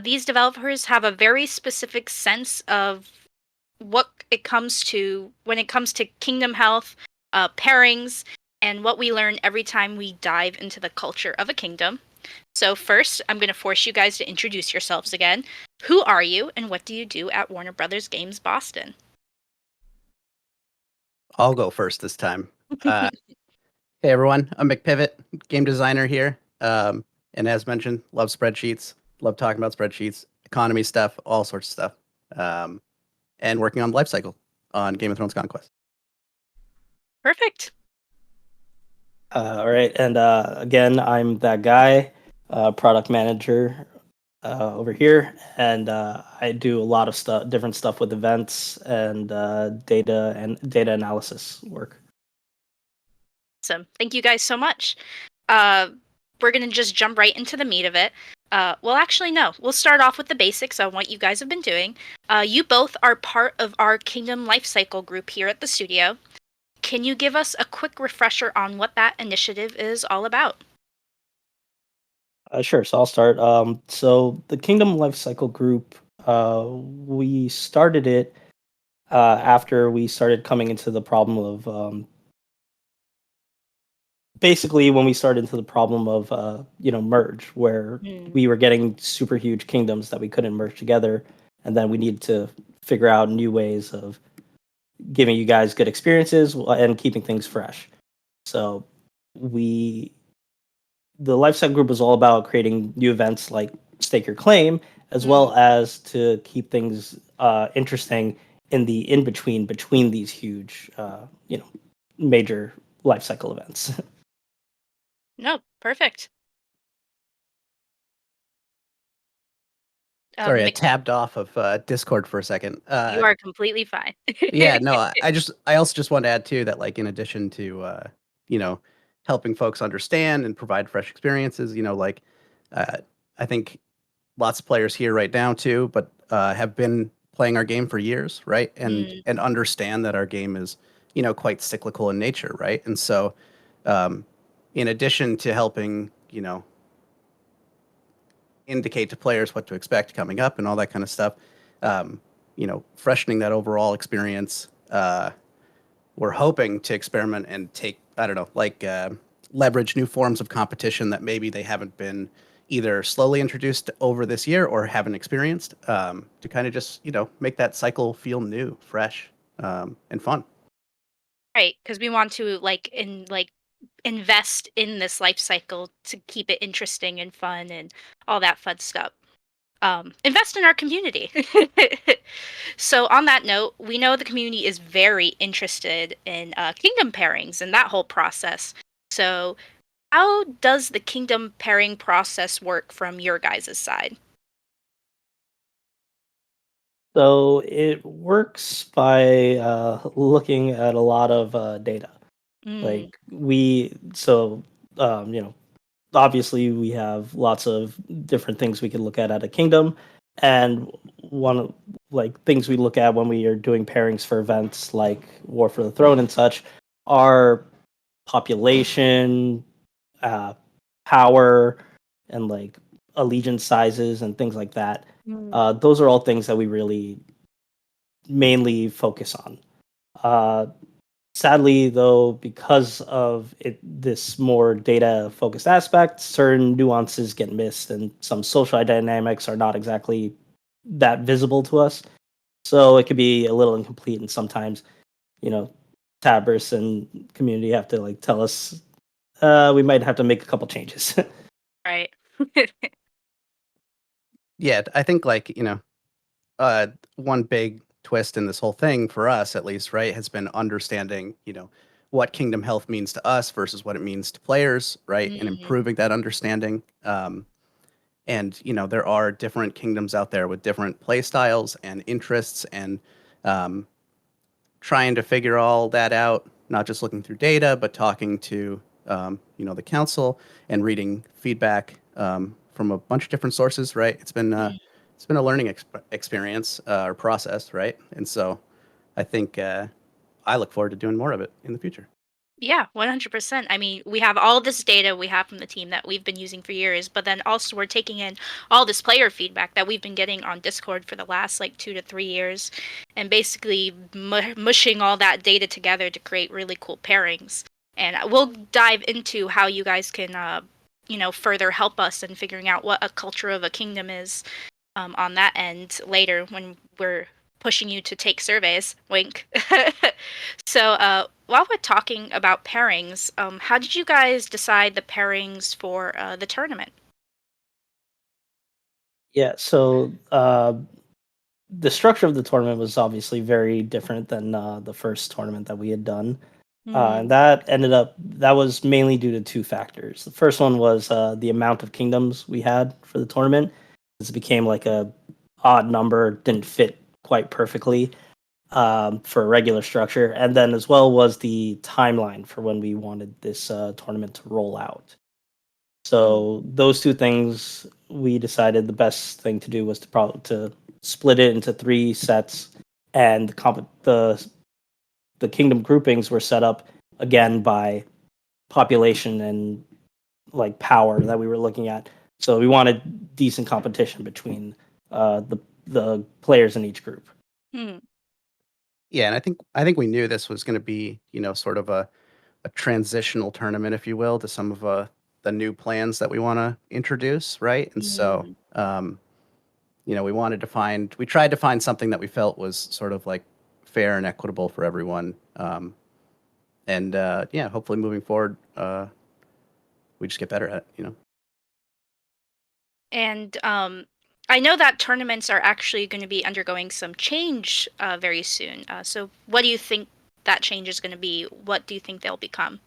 These developers have a very specific sense of what it comes to when it comes to kingdom health, pairings, and what we learn every time we dive into the culture of a kingdom. So first, I'm going to force you guys to introduce yourselves again. Who are you, and what do you do at Warner Brothers Games Boston? I'll go first this time. Uh, hey everyone, I'm McPivot, game designer here. And as mentioned, love spreadsheets, love talking about spreadsheets, economy stuff, all sorts of stuff. Um, and working on the life cycle on Game of Thrones Conquest. Perfect. All right, and again, I'm that guy, product manager over here, and I do a lot of stuff, different stuff with events and data analysis work. Awesome. Thank you guys so much. Uh, we're going to just jump right into the meat of it. Well, actually, no. We'll start off with the basics on what you guys have been doing. You both are part of our Kingdom Lifecycle group here at the studio. Can you give us a quick refresher on what that initiative is all about? Sure, so I'll start. So the Kingdom Lifecycle Group, we started it after we started coming into the problem of basically when we started into the problem of merge, where we were getting super huge kingdoms that we couldn't merge together, and then we needed to figure out new ways of giving you guys good experiences and keeping things fresh. So we the lifecycle group was all about creating new events like stake your claim, as well as to keep things interesting in the in between these huge major lifecycle events. No, perfect. Sorry, I tabbed off of Discord for a second. You are completely fine. Yeah, no, I also just want to add too that like in addition to you know helping folks understand and provide fresh experiences, uh, I think lots of players here right now too, but have been playing our game for years, right? And understand that our game is, quite cyclical in nature, right? And so, um, in addition to helping, indicate to players what to expect coming up and all that kind of stuff, freshening that overall experience. We're hoping to experiment and take, I don't know, leverage new forms of competition that maybe they haven't been either slowly introduced over this year or haven't experienced, to kind of just, make that cycle feel new, fresh, and fun. Right, because we want to invest in this life cycle to keep it interesting and fun and all that fun stuff. Invest in our community. So on that note, we know the community is very interested in kingdom pairings and that whole process. So how does the kingdom pairing process work from your guys' side? So it works by looking at a lot of data. Mm, Like um, you know, obviously we have lots of different things we can look at a kingdom, and one of like things we look at when we are doing pairings for events like War for the Throne and such are population, uh, power, and like allegiance sizes and things like that. Those are all things that we really mainly focus on. Uh, Sadly, though, because of this more data focused aspect, certain nuances get missed, and some social dynamics are not exactly that visible to us. So it could be a little incomplete, and sometimes, you know, Tabers and community have to like tell us we might have to make a couple changes. right. Yeah, I think one big twist in this whole thing for us, at least, right, has been understanding, what Kingdom Health means to us versus what it means to players, right, and improving that understanding. And there are different kingdoms out there with different play styles and interests, and um, trying to figure all that out, not just looking through data, but talking to the council and reading feedback from a bunch of different sources. Right, it's been a learning experience or process, right? And so I think I look forward to doing more of it in the future. Yeah, 100%. I mean, we have all this data we have from the team that we've been using for years, but then also we're taking in all this player feedback that we've been getting on Discord for the last like 2 to 3 years, and basically mushing all that data together to create really cool pairings. And we'll dive into how you guys can, further help us in figuring out what a culture of a kingdom is on that end later when we're pushing you to take surveys. Wink. So, while we're talking about pairings, how did you guys decide the pairings for the tournament? Yeah, so the structure of the tournament was obviously very different than the first tournament that we had done. And Mm. that was mainly due to two factors. The first one was the amount of kingdoms we had for the tournament. It became like a odd number, didn't fit quite perfectly for a regular structure. And then as well was the timeline for when we wanted this tournament to roll out. Mm. So those two things, we decided the best thing to do was to split it into three sets, and the kingdom groupings were set up again by population and like power that we were looking at. So we wanted decent competition between the players in each group. Hmm. Yeah, and I think we knew this was going to be, sort of a transitional tournament, if you will, to some of the new plans that we want to introduce, right? And so, Mm. we tried to find something that we felt was sort of like fair and equitable for everyone. And yeah, hopefully moving forward, we just get better at it. And I know that tournaments are actually going to be undergoing some change very soon. So, what do you think that change is going to be? What do you think they'll become?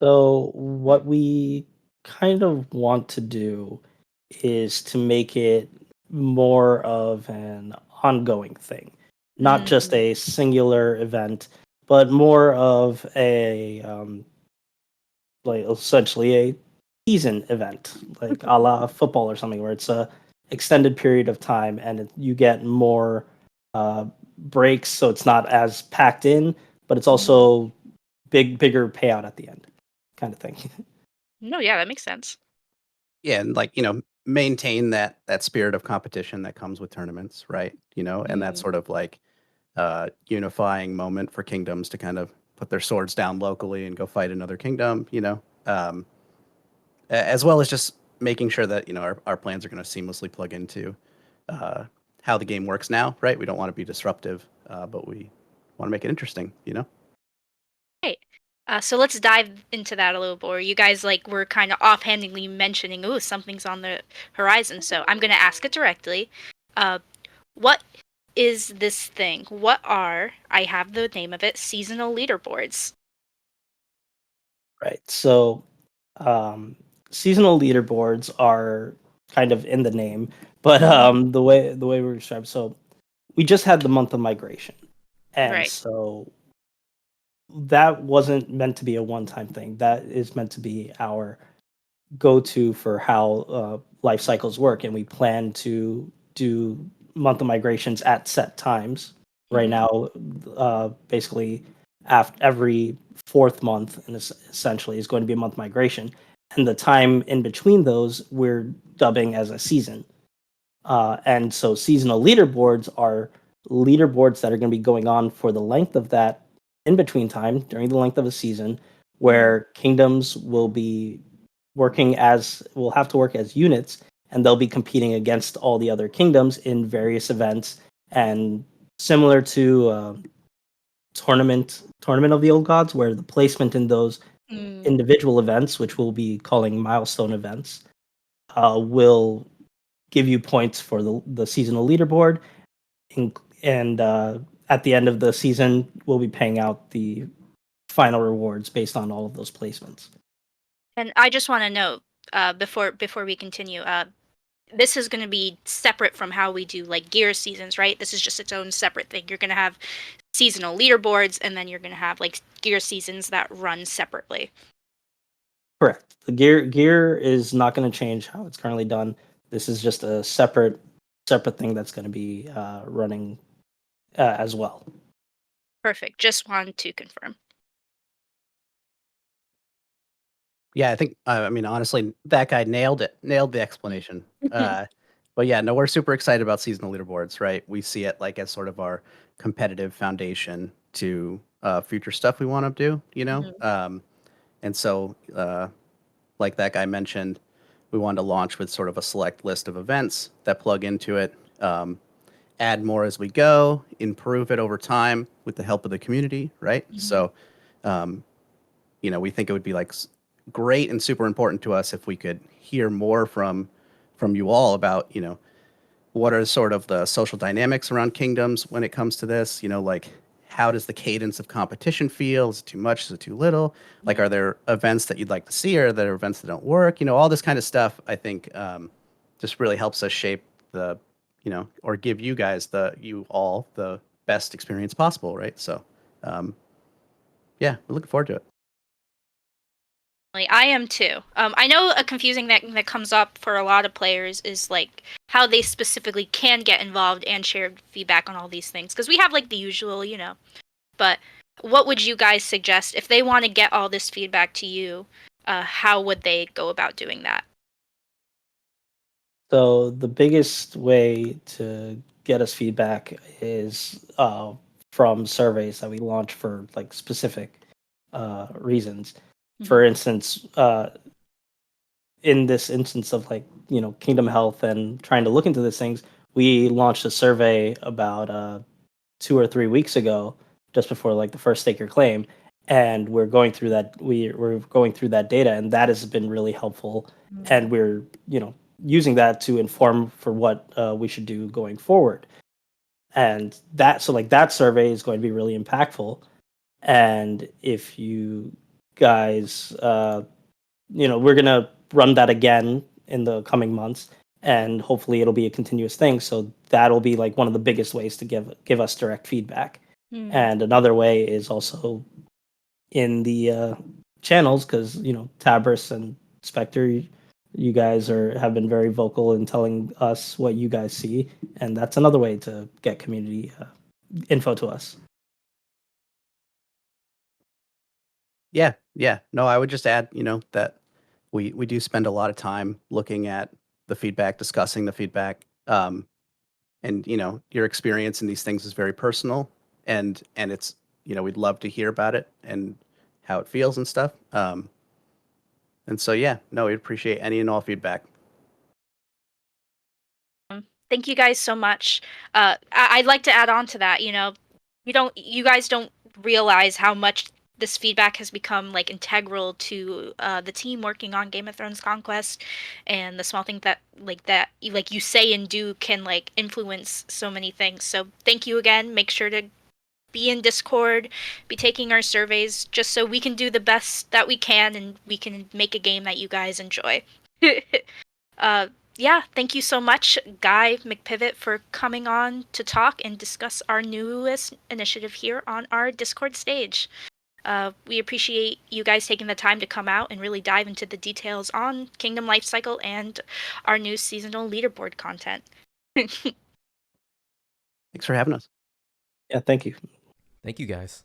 So what we kind of want to do is to make it more of an ongoing thing, not just Mm. a singular event, but more of a like essentially a season event, like a la football or something, where it's a extended period of time and you get more breaks, so it's not as packed in, but it's Mm. also bigger payout at the end, kind of thing. No, yeah, that makes sense. Yeah, and like, maintain that spirit of competition that comes with tournaments, right? And that Mm. sort of like unifying moment for kingdoms to kind of put their swords down locally and go fight another kingdom. As well as just making sure that, our plans are going to seamlessly plug into uh, how the game works now, right? We don't want to be disruptive, but we want to make it interesting. Right. So let's dive into that a little more. You guys like were kind of offhandedly mentioning, "Ooh, something's on the horizon." So I'm gonna ask it directly. Uh, what is this thing? What are, I have the name of it, seasonal leaderboards? Right. So, um, seasonal leaderboards are kind of in the name, but Mm. the way we describe. So, we just had the month of migration, and Right. so that wasn't meant to be a one-time thing. That is meant to be our go-to for how life cycles work, and we plan to do month of migrations at set times. Right Mm. now, basically, after every fourth month, and essentially is going to be a month migration, and the time in between those we're dubbing as a season. And so seasonal leaderboards are leaderboards that are going to be going on for the length of that in between time during the length of a season, Mm. where kingdoms will have to work as units, and they'll be competing against all the other kingdoms in various events. And similar to tournament of the old gods, where the placement in those Mm. individual events, which we'll be calling milestone events, will give you points for the seasonal leaderboard, and at the end of the season, we'll be paying out the final rewards based on all of those placements. And I just want to note, before we continue, this is going to be separate from how we do like gear seasons, right? This is just its own separate thing. You're going to have seasonal leaderboards, and then you're going to have like gear seasons that run separately. Correct. The gear is not going to change how it's currently done. This is just a separate thing that's going to be running as well. Perfect. Just wanted to confirm. Yeah, I think, I mean, honestly, that guy nailed it, nailed the explanation. But yeah, no, we're super excited about seasonal leaderboards, right? We see it like as sort of our competitive foundation to future stuff we want to do, you know? And so, like that guy mentioned, we wanted to launch with sort of a select list of events that plug into it, add more as we go, improve it over time with the help of the community, right? So, you know, we think it would be like great and super important to us if we could hear more from you all about, you know, what are sort of the social dynamics around kingdoms when it comes to this, you know, like how does the cadence of competition feel? Is it too much? Is it too little? Like, are there events that you'd like to see, or are there events that don't work? You know, all this kind of stuff, I think, just really helps us shape the, you know, or give you guys you all the best experience possible, right? So, yeah, we're looking forward to it. I am too. I know a confusing that comes up for a lot of players is like how they specifically can get involved and share feedback on all these things, because we have like the usual, you know. But what would you guys suggest if they want to get all this feedback to you? How would they go about doing that? So the biggest way to get us feedback is from surveys that we launch for like specific reasons. For instance, in this instance of like Kingdom Health and trying to look into these things, we launched a survey about 2 or 3 weeks ago, just before like the first stake your claim, and we're going through that. We're going through that data, and that has been really helpful. And we're using that to inform for what we should do going forward. And that survey is going to be really impactful. And if you guys, we're gonna run that again in the coming months, and hopefully it'll be a continuous thing. So that'll be like one of the biggest ways to give us direct feedback. And another way is also in the channels, because Tabris and Spectre, you guys have been very vocal in telling us what you guys see, and that's another way to get community info to us. Yeah, yeah. No, I would just add, you know, that we do spend a lot of time looking at the feedback, discussing the feedback, and you know, your experience in these things is very personal, and it's, you know, we'd love to hear about it and how it feels and stuff. And so yeah, no, we appreciate any and all feedback. Thank you guys so much. I'd like to add on to that. You guys don't realize how much this feedback has become like integral to the team working on Game of Thrones Conquest, and the small thing that you say and do can like influence so many things. So thank you again. Make sure to be in Discord, be taking our surveys, just so we can do the best that we can and we can make a game that you guys enjoy. uh, yeah, thank you so much, Guy McPivot, for coming on to talk and discuss our newest initiative here on our Discord stage. We appreciate you guys taking the time to come out and really dive into the details on Kingdom Lifecycle and our new seasonal leaderboard content. Thanks for having us. Yeah, thank you. Thank you guys.